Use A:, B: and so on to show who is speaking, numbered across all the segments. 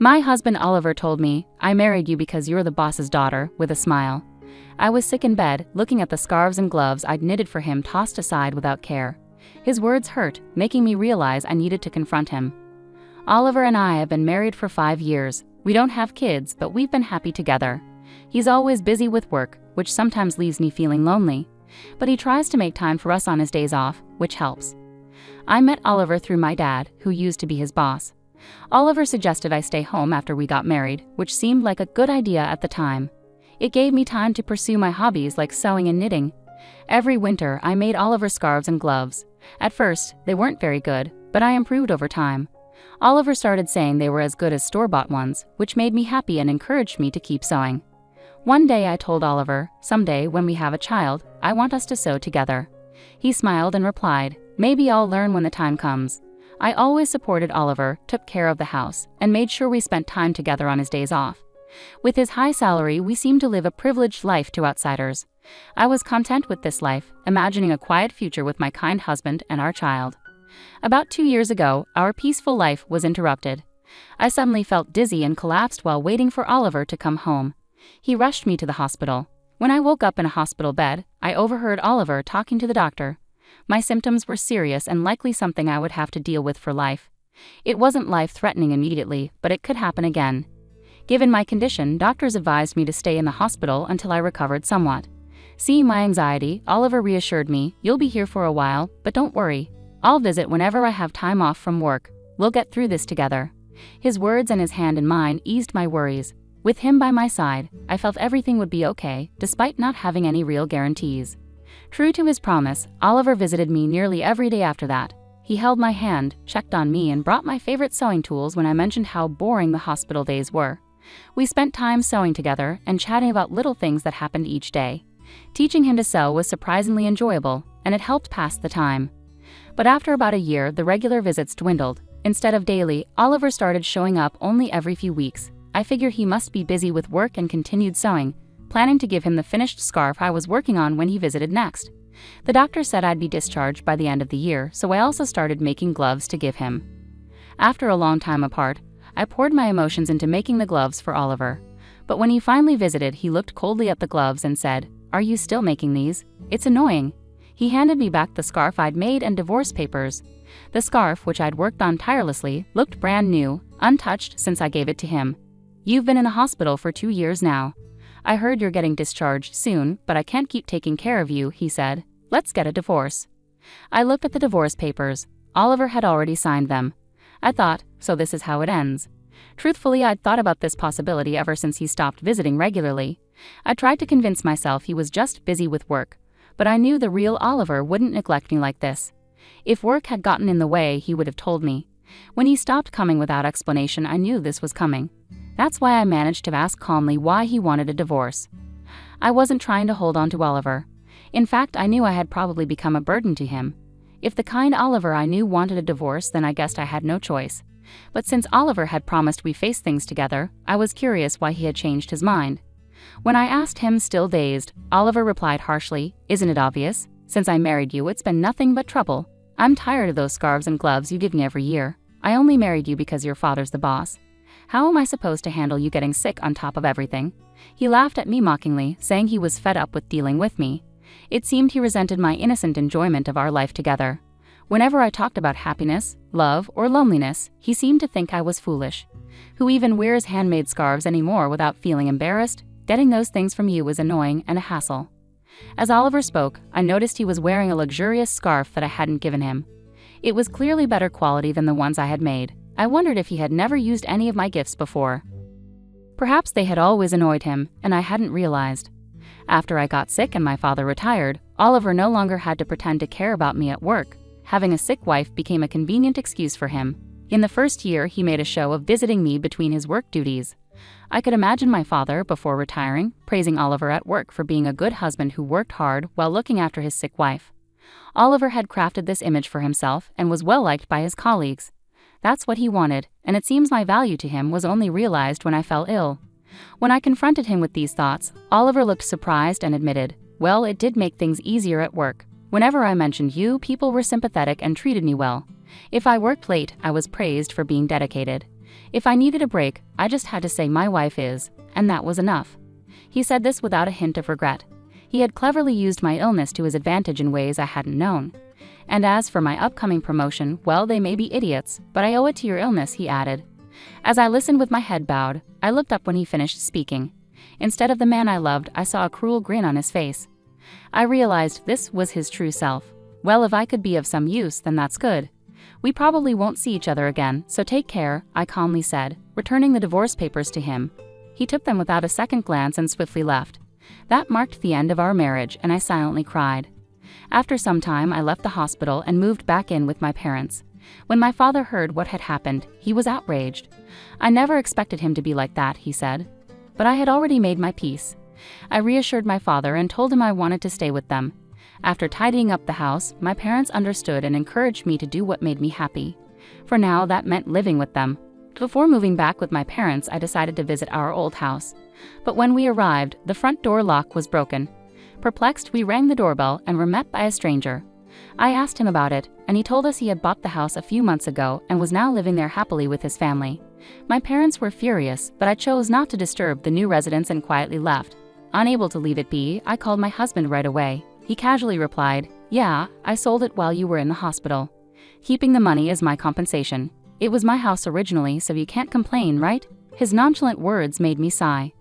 A: My husband Oliver told me, "I married you because you're the boss's daughter," with a smile. I was sick in bed, looking at the scarves and gloves I'd knitted for him tossed aside without care. His words hurt, making me realize I needed to confront him. Oliver and I have been married for 5 years. We don't have kids, but we've been happy together. He's always busy with work, which sometimes leaves me feeling lonely. But he tries to make time for us on his days off, which helps. I met Oliver through my dad, who used to be his boss. Oliver suggested I stay home after we got married, which seemed like a good idea at the time. It gave me time to pursue my hobbies like sewing and knitting. Every winter, I made Oliver scarves and gloves. At first, they weren't very good, but I improved over time. Oliver started saying they were as good as store-bought ones, which made me happy and encouraged me to keep sewing. One day I told Oliver, "Someday, when we have a child, I want us to sew together." He smiled and replied, "Maybe I'll learn when the time comes." I always supported Oliver, took care of the house, and made sure we spent time together on his days off. With his high salary, we seemed to live a privileged life to outsiders. I was content with this life, imagining a quiet future with my kind husband and our child. About 2 years ago, our peaceful life was interrupted. I suddenly felt dizzy and collapsed while waiting for Oliver to come home. He rushed me to the hospital. When I woke up in a hospital bed, I overheard Oliver talking to the doctor. My symptoms were serious and likely something I would have to deal with for life. It wasn't life-threatening immediately, but it could happen again. Given my condition, doctors advised me to stay in the hospital until I recovered somewhat. Seeing my anxiety, Oliver reassured me, "You'll be here for a while, but don't worry. I'll visit whenever I have time off from work. We'll get through this together." His words and his hand in mine eased my worries. With him by my side, I felt everything would be okay, despite not having any real guarantees. True to his promise, Oliver visited me nearly every day after that. He held my hand, checked on me, and brought my favorite sewing tools when I mentioned how boring the hospital days were. We spent time sewing together and chatting about little things that happened each day. Teaching him to sew was surprisingly enjoyable, and it helped pass the time. But after about a year, the regular visits dwindled. Instead of daily, Oliver started showing up only every few weeks. I figured he must be busy with work and continued sewing, planning to give him the finished scarf I was working on when he visited next. The doctor said I'd be discharged by the end of the year, so I also started making gloves to give him. After a long time apart, I poured my emotions into making the gloves for Oliver. But when he finally visited, he looked coldly at the gloves and said, "Are you still making these? It's annoying." He handed me back the scarf I'd made and divorce papers. The scarf, which I'd worked on tirelessly, looked brand new, untouched since I gave it to him. "You've been in the hospital for 2 years now. I heard you're getting discharged soon, but I can't keep taking care of you," he said. "Let's get a divorce." I looked at the divorce papers. Oliver had already signed them. I thought, so this is how it ends. Truthfully, I'd thought about this possibility ever since he stopped visiting regularly. I tried to convince myself he was just busy with work, but I knew the real Oliver wouldn't neglect me like this. If work had gotten in the way, he would have told me. When he stopped coming without explanation, I knew this was coming. That's why I managed to ask calmly why he wanted a divorce. I wasn't trying to hold on to Oliver. In fact, I knew I had probably become a burden to him. If the kind Oliver I knew wanted a divorce, then I guessed I had no choice. But since Oliver had promised we face things together, I was curious why he had changed his mind. When I asked him, still dazed, Oliver replied harshly, "Isn't it obvious? Since I married you, it's been nothing but trouble. I'm tired of those scarves and gloves you give me every year. I only married you because your father's the boss. How am I supposed to handle you getting sick on top of everything?" He laughed at me mockingly, saying he was fed up with dealing with me. It seemed he resented my innocent enjoyment of our life together. Whenever I talked about happiness, love, or loneliness, he seemed to think I was foolish. Who even wears handmade scarves anymore without feeling embarrassed? Getting those things from you is annoying and a hassle. As Oliver spoke, I noticed he was wearing a luxurious scarf that I hadn't given him. It was clearly better quality than the ones I had made. I wondered if he had never used any of my gifts before. Perhaps they had always annoyed him, and I hadn't realized. After I got sick and my father retired, Oliver no longer had to pretend to care about me at work. Having a sick wife became a convenient excuse for him. In the first year, he made a show of visiting me between his work duties. I could imagine my father, before retiring, praising Oliver at work for being a good husband who worked hard while looking after his sick wife. Oliver had crafted this image for himself and was well liked by his colleagues. That's what he wanted, and it seems my value to him was only realized when I fell ill. When I confronted him with these thoughts, Oliver looked surprised and admitted, "Well, it did make things easier at work. Whenever I mentioned you, people were sympathetic and treated me well. If I worked late, I was praised for being dedicated. If I needed a break, I just had to say my wife is, and that was enough. He said this without a hint of regret. He had cleverly used my illness to his advantage in ways I hadn't known. And as for my upcoming promotion, well, they may be idiots, but I owe it to your illness, he added. As I listened with my head bowed, I looked up when he finished speaking. Instead of the man I loved, I saw a cruel grin on his face. I realized this was his true self. Well, if I could be of some use, then that's good. We probably won't see each other again, so take care, I calmly said, returning the divorce papers to him. He took them without a second glance and swiftly left. That marked the end of our marriage, and I silently cried. After some time, I left the hospital and moved back in with my parents. When my father heard what had happened, he was outraged. I never expected him to be like that, he said. But I had already made my peace. I reassured my father and told him I wanted to stay with them. After tidying up the house, my parents understood and encouraged me to do what made me happy. For now, that meant living with them. Before moving back with my parents, I decided to visit our old house. But when we arrived, the front door lock was broken. Perplexed, we rang the doorbell and were met by a stranger. I asked him about it, and he told us he had bought the house a few months ago and was now living there happily with his family. My parents were furious, but I chose not to disturb the new residents and quietly left. Unable to leave it be, I called my husband right away. He casually replied, "Yeah, I sold it while you were in the hospital. Keeping the money is my compensation. It was my house originally, so you can't complain, right?" His nonchalant words made me sigh.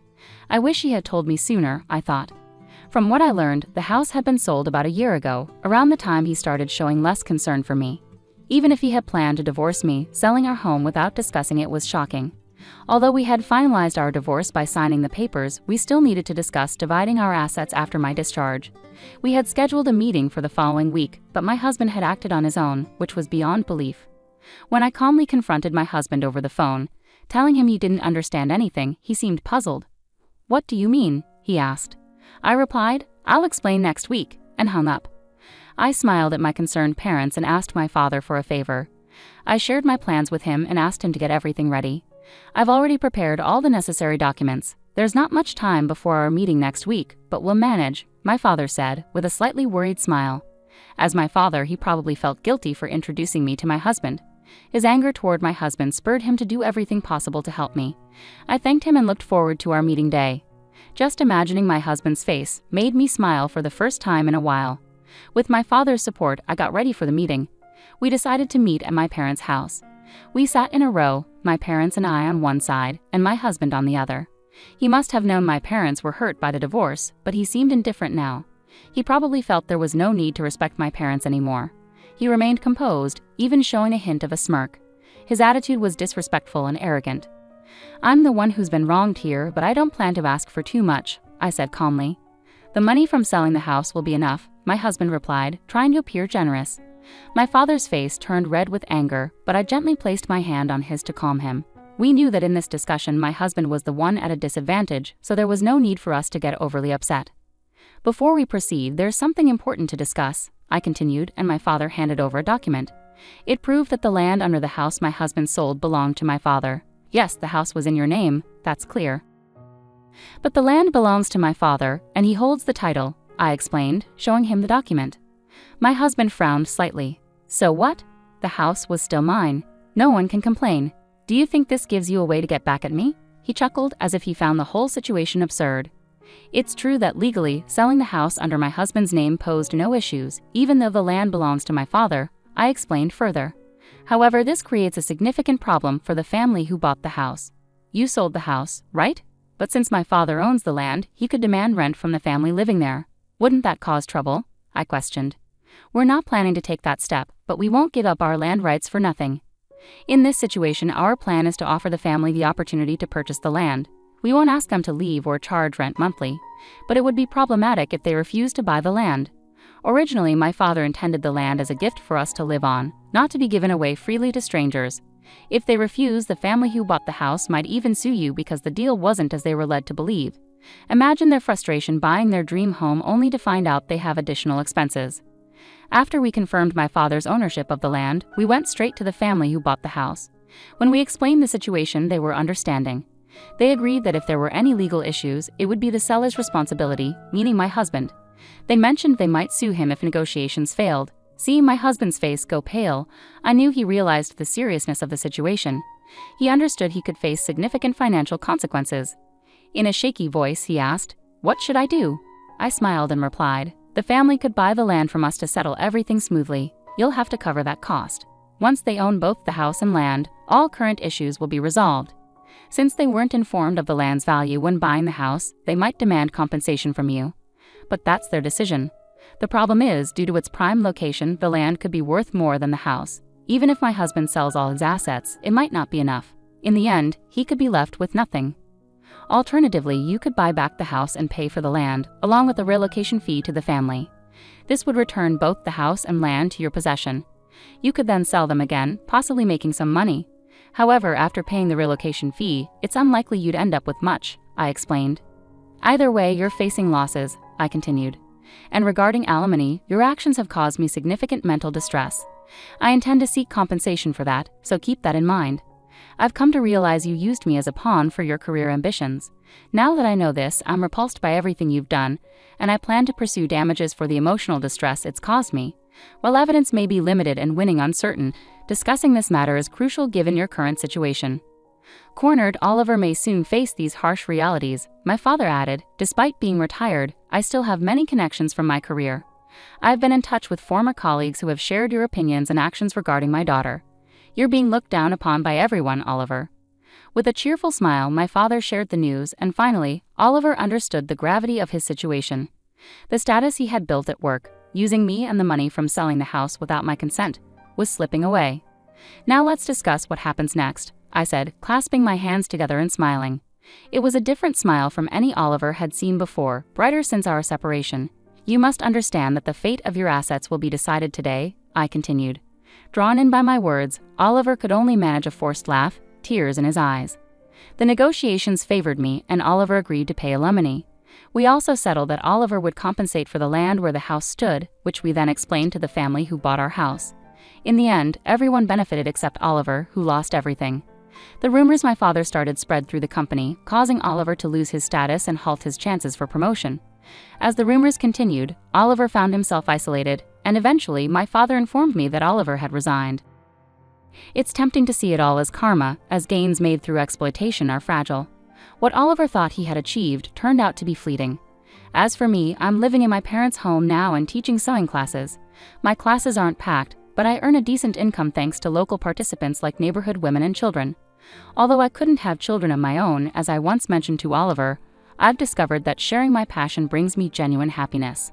A: I wish he had told me sooner, I thought. From what I learned, the house had been sold about a year ago, around the time he started showing less concern for me. Even if he had planned to divorce me, selling our home without discussing it was shocking. Although we had finalized our divorce by signing the papers, we still needed to discuss dividing our assets after my discharge. We had scheduled a meeting for the following week, but my husband had acted on his own, which was beyond belief. When I calmly confronted my husband over the phone, telling him he didn't understand anything, he seemed puzzled. "What do you mean?" he asked. I replied, "I'll explain next week," and hung up. I smiled at my concerned parents and asked my father for a favor. I shared my plans with him and asked him to get everything ready. "I've already prepared all the necessary documents. There's not much time before our meeting next week, but we'll manage," my father said, with a slightly worried smile. As my father, he probably felt guilty for introducing me to my husband. His anger toward my husband spurred him to do everything possible to help me. I thanked him and looked forward to our meeting day. Just imagining my husband's face made me smile for the first time in a while. With my father's support, I got ready for the meeting. We decided to meet at my parents' house. We sat in a row, my parents and I on one side, and my husband on the other. He must have known my parents were hurt by the divorce, but he seemed indifferent now. He probably felt there was no need to respect my parents anymore. He remained composed, even showing a hint of a smirk. His attitude was disrespectful and arrogant. "I'm the one who's been wronged here, but I don't plan to ask for too much," I said calmly. "The money from selling the house will be enough," my husband replied, trying to appear generous. My father's face turned red with anger, but I gently placed my hand on his to calm him. We knew that in this discussion my husband was the one at a disadvantage, so there was no need for us to get overly upset. "Before we proceed, there's something important to discuss," I continued, and my father handed over a document. It proved that the land under the house my husband sold belonged to my father. "Yes, the house was in your name, that's clear. But the land belongs to my father, and he holds the title," I explained, showing him the document. My husband frowned slightly. "So what? The house was still mine. No one can complain. Do you think this gives you a way to get back at me?" He chuckled as if he found the whole situation absurd. "It's true that legally, selling the house under my husband's name posed no issues, even though the land belongs to my father," I explained further. "However, this creates a significant problem for the family who bought the house. You sold the house, right? But since my father owns the land, he could demand rent from the family living there. Wouldn't that cause trouble?" I questioned. "We're not planning to take that step, but we won't give up our land rights for nothing. In this situation, our plan is to offer the family the opportunity to purchase the land. We won't ask them to leave or charge rent monthly, but it would be problematic if they refuse to buy the land. Originally, my father intended the land as a gift for us to live on, not to be given away freely to strangers. If they refuse, the family who bought the house might even sue you because the deal wasn't as they were led to believe. Imagine their frustration buying their dream home only to find out they have additional expenses." After we confirmed my father's ownership of the land, we went straight to the family who bought the house. When we explained the situation, they were understanding. They agreed that if there were any legal issues, it would be the seller's responsibility, meaning my husband. They mentioned they might sue him if negotiations failed, Seeing my husband's face go pale, I knew he realized the seriousness of the situation. He understood he could face significant financial consequences. In a shaky voice, he asked, "What should I do?" I smiled and replied, "The family could buy the land from us to settle everything smoothly. You'll have to cover that cost. Once they own both the house and land, all current issues will be resolved. Since they weren't informed of the land's value when buying the house, they might demand compensation from you. But that's their decision. The problem is, due to its prime location, the land could be worth more than the house. Even if my husband sells all his assets, it might not be enough. In the end, he could be left with nothing. Alternatively, you could buy back the house and pay for the land, along with a relocation fee to the family. This would return both the house and land to your possession. You could then sell them again, possibly making some money. However, after paying the relocation fee, it's unlikely you'd end up with much," I explained. "Either way, you're facing losses," I continued. "And regarding alimony, your actions have caused me significant mental distress. I intend to seek compensation for that, so keep that in mind. I've come to realize you used me as a pawn for your career ambitions. Now that I know this, I'm repulsed by everything you've done, and I plan to pursue damages for the emotional distress it's caused me. While evidence may be limited and winning uncertain, discussing this matter is crucial given your current situation." Cornered, Oliver may soon face these harsh realities, my father added. "Despite being retired, I still have many connections from my career. I've been in touch with former colleagues who have shared your opinions and actions regarding my daughter. You're being looked down upon by everyone, Oliver." With a cheerful smile, my father shared the news, and finally, Oliver understood the gravity of his situation. The status he had built at work, using me and the money from selling the house without my consent, was slipping away. "Now let's discuss what happens next," I said, clasping my hands together and smiling. It was a different smile from any Oliver had seen before, brighter since our separation. "You must understand that the fate of your assets will be decided today," I continued. Drawn in by my words, Oliver could only manage a forced laugh, tears in his eyes. The negotiations favored me, and Oliver agreed to pay alimony. We also settled that Oliver would compensate for the land where the house stood, which we then explained to the family who bought our house. In the end, everyone benefited except Oliver, who lost everything. The rumors my father started spread through the company, causing Oliver to lose his status and halt his chances for promotion. As the rumors continued, Oliver found himself isolated, and eventually my father informed me that Oliver had resigned. It's tempting to see it all as karma, as gains made through exploitation are fragile. What Oliver thought he had achieved turned out to be fleeting. As for me, I'm living in my parents' home now and teaching sewing classes. My classes aren't packed, but I earn a decent income thanks to local participants like neighborhood women and children. Although I couldn't have children of my own, as I once mentioned to Oliver, I've discovered that sharing my passion brings me genuine happiness.